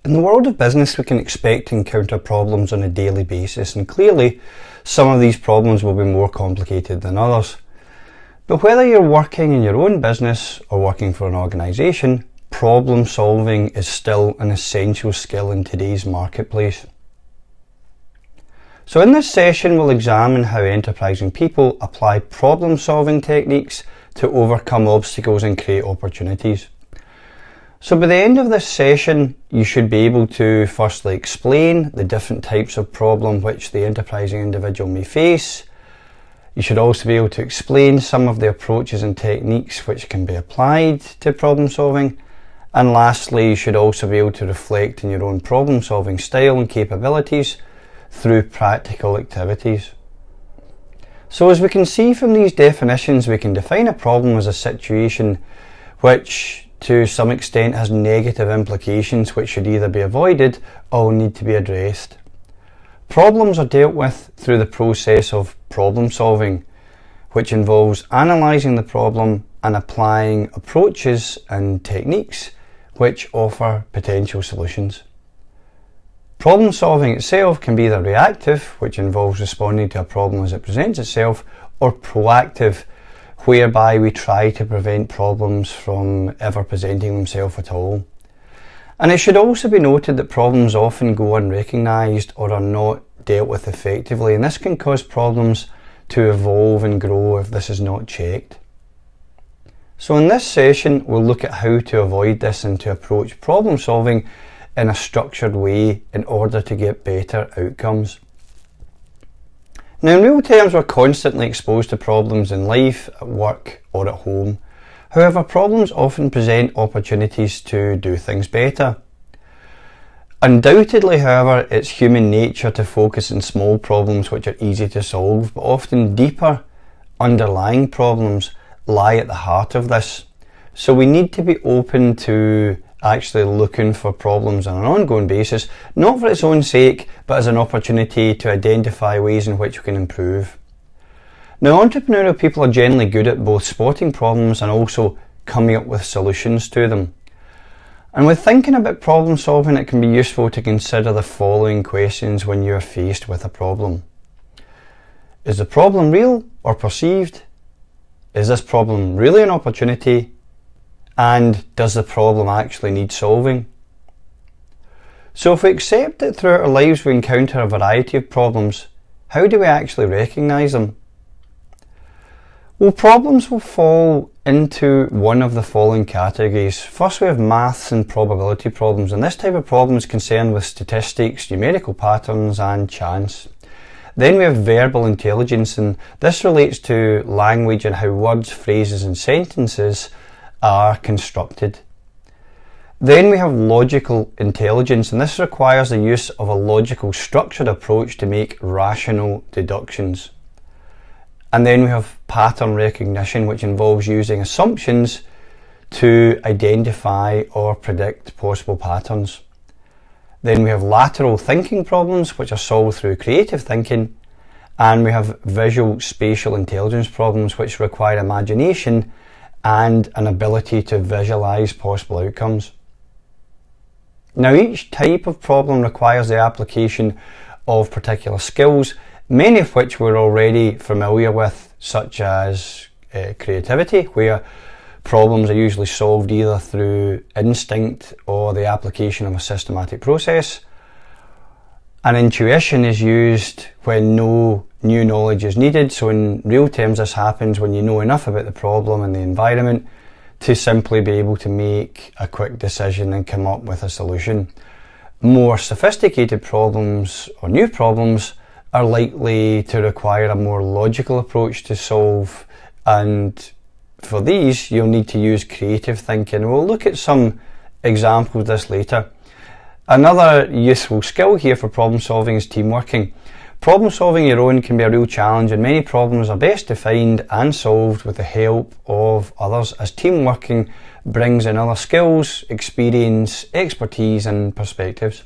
In the world of business, we can expect to encounter problems on a daily basis, and clearly some of these problems will be more complicated than others. But whether you're working in your own business or working for an organisation, problem solving is still an essential skill in today's marketplace. So in this session, we'll examine how enterprising people apply problem solving techniques to overcome obstacles and create opportunities. So by the end of this session, you should be able to firstly explain the different types of problem which the enterprising individual may face. You should also be able to explain some of the approaches and techniques which can be applied to problem solving. And lastly, you should also be able to reflect on your own problem solving style and capabilities through practical activities. So as we can see from these definitions, we can define a problem as a situation which to some extent has negative implications which should either be avoided or need to be addressed. Problems are dealt with through the process of problem solving, which involves analysing the problem and applying approaches and techniques which offer potential solutions. Problem solving itself can be either reactive, which involves responding to a problem as it presents itself, or proactive, whereby we try to prevent problems from ever presenting themselves at all. And it should also be noted that problems often go unrecognised or are not dealt with effectively, and this can cause problems to evolve and grow if this is not checked. So in this session, we'll look at how to avoid this and to approach problem solving in a structured way in order to get better outcomes. Now in real terms, we're constantly exposed to problems in life, at work or at home. However, problems often present opportunities to do things better. Undoubtedly, however, it's human nature to focus on small problems which are easy to solve, but often deeper underlying problems lie at the heart of this. So we need to be open to actually looking for problems on an ongoing basis, not for its own sake, but as an opportunity to identify ways in which we can improve. Now, entrepreneurial people are generally good at both spotting problems and also coming up with solutions to them. And with thinking about problem solving, it can be useful to consider the following questions when you are faced with a problem. Is the problem real or perceived? Is this problem really an opportunity? And does the problem actually need solving? So if we accept that throughout our lives we encounter a variety of problems, how do we actually recognise them? Well, problems will fall into one of the following categories. First, we have maths and probability problems, and this type of problem is concerned with statistics, numerical patterns and chance. Then we have verbal intelligence, and this relates to language and how words, phrases and sentences are constructed. Then we have logical intelligence, and this requires the use of a logical structured approach to make rational deductions. And then we have pattern recognition, which involves using assumptions to identify or predict possible patterns. Then we have lateral thinking problems, which are solved through creative thinking. And we have visual spatial intelligence problems, which require imagination and an ability to visualize possible outcomes. Now, each type of problem requires the application of particular skills, many of which we're already familiar with, such as creativity, where problems are usually solved either through instinct or the application of a systematic process. And intuition is used when no new knowledge is needed. So in real terms, this happens when you know enough about the problem and the environment to simply be able to make a quick decision and come up with a solution. More sophisticated problems or new problems are likely to require a more logical approach to solve, and for these you'll need to use creative thinking. We'll look at some examples of this later. Another useful skill here for problem solving is teamworking. Problem solving your own can be a real challenge, and many problems are best defined and solved with the help of others, as teamworking brings in other skills, experience, expertise and perspectives.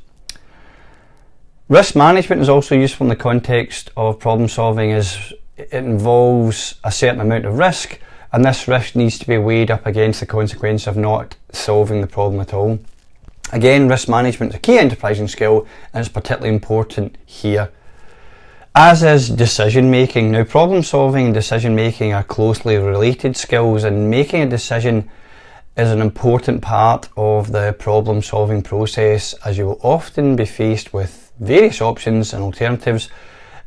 Risk management is also useful in the context of problem solving, as it involves a certain amount of risk, and this risk needs to be weighed up against the consequence of not solving the problem at all. Again, risk management is a key enterprising skill, and it's particularly important here. As is decision making. Now, problem solving and decision making are closely related skills, and making a decision is an important part of the problem solving process, as you will often be faced with various options and alternatives,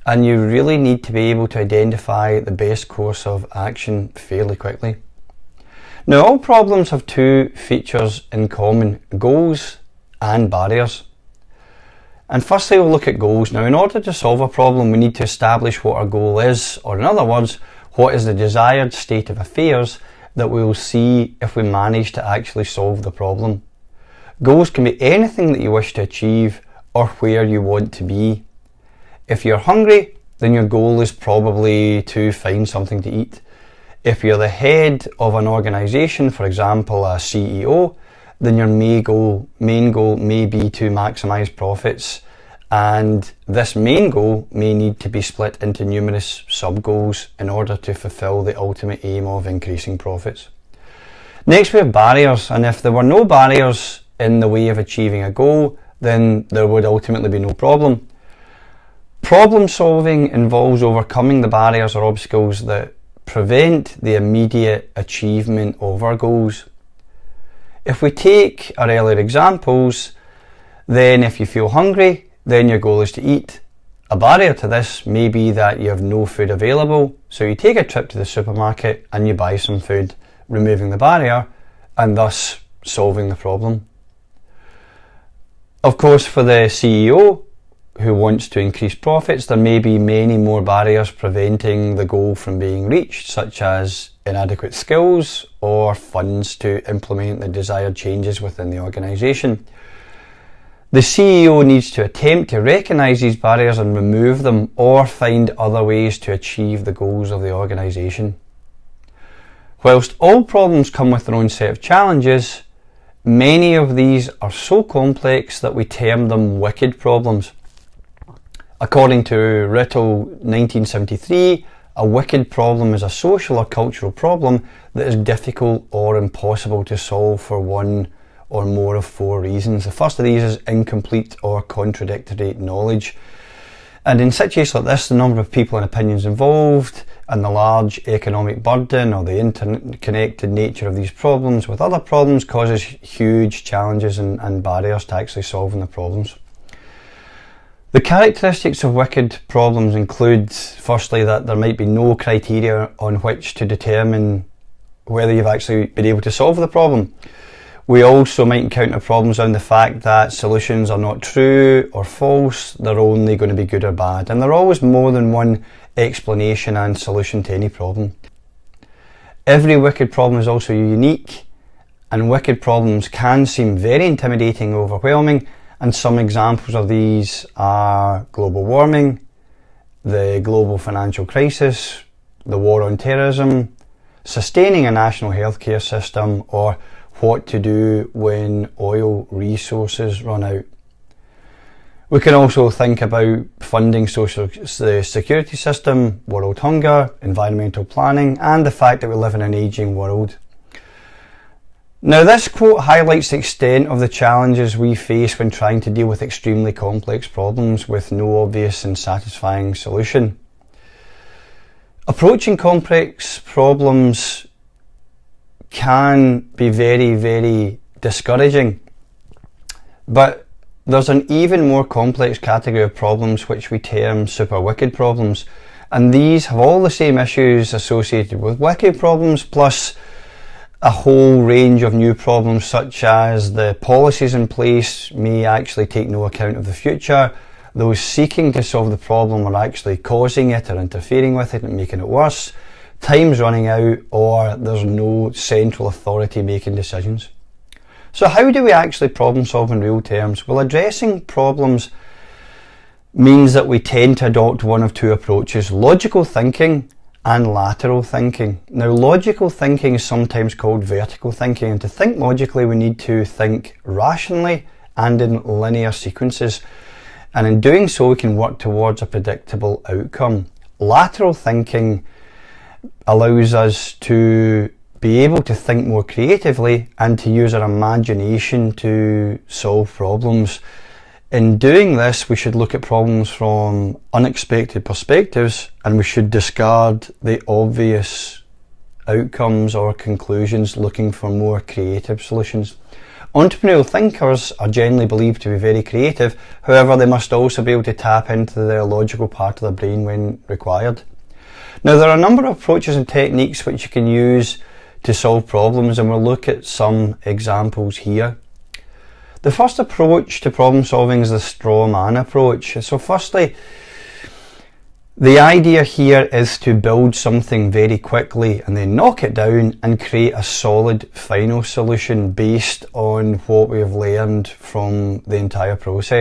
and you really need to be able to identify the best course of action fairly quickly. Now, all problems have two features in common: goals and barriers. And firstly, we'll look at goals. Now, in order to solve a problem, we need to establish what our goal is, or in other words, what is the desired state of affairs that we will see if we manage to actually solve the problem. Goals can be anything that you wish to achieve or where you want to be. If you're hungry, then your goal is probably to find something to eat. If you're the head of an organisation, for example a CEO, then your main goal may be to maximise profits, and this main goal may need to be split into numerous sub-goals in order to fulfil the ultimate aim of increasing profits. Next, we have barriers, and if there were no barriers in the way of achieving a goal, then there would ultimately be no problem. Problem solving involves overcoming the barriers or obstacles that prevent the immediate achievement of our goals. If we take our earlier examples, then if you feel hungry, then your goal is to eat. A barrier to this may be that you have no food available, so you take a trip to the supermarket and you buy some food, removing the barrier and thus solving the problem. Of course, for the CEO who wants to increase profits, there may be many more barriers preventing the goal from being reached, such as inadequate skills or funds to implement the desired changes within the organisation. The CEO needs to attempt to recognise these barriers and remove them, or find other ways to achieve the goals of the organisation. Whilst all problems come with their own set of challenges, many of these are so complex that we term them wicked problems. According to Riddle 1973, a wicked problem is a social or cultural problem that is difficult or impossible to solve for one or more of four reasons. The first of these is incomplete or contradictory knowledge. And in situations like this, the number of people and opinions involved, and the large economic burden or the interconnected nature of these problems with other problems causes huge challenges and barriers to actually solving the problems. The characteristics of wicked problems include, firstly, that there might be no criteria on which to determine whether you've actually been able to solve the problem. We also might encounter problems around the fact that solutions are not true or false, they're only going to be good or bad, and there are always more than one explanation and solution to any problem. Every wicked problem is also unique, and wicked problems can seem very intimidating, overwhelming, and some examples of these are global warming, the global financial crisis, the war on terrorism, sustaining a national healthcare system, or what to do when oil resources run out. We can also think about funding the security system, world hunger, environmental planning, and the fact that we live in an ageing world. Now, this quote highlights the extent of the challenges we face when trying to deal with extremely complex problems with no obvious and satisfying solution. Approaching complex problems can be very, very discouraging, but there's an even more complex category of problems which we term super wicked problems, and these have all the same issues associated with wicked problems, plus a whole range of new problems, such as the policies in place may actually take no account of the future, those seeking to solve the problem are actually causing it or interfering with it and making it worse, time's running out, or there's no central authority making decisions. So how do we actually problem solve in real terms? Well, addressing problems means that we tend to adopt one of two approaches: logical thinking and lateral thinking. Now, logical thinking is sometimes called vertical thinking, and to think logically we need to think rationally and in linear sequences, and in doing so we can work towards a predictable outcome. Lateral thinking allows us to be able to think more creatively and to use our imagination to solve problems. In doing this, we should look at problems from unexpected perspectives, and we should discard the obvious outcomes or conclusions, looking for more creative solutions. Entrepreneurial thinkers are generally believed to be very creative, however they must also be able to tap into their logical part of the brain when required. Now, there are a number of approaches and techniques which you can use to solve problems, and we'll look at some examples here. The first approach to problem solving is the straw man approach. So firstly, the idea here is to build something very quickly and then knock it down and create a solid final solution based on what we have learned from the entire process.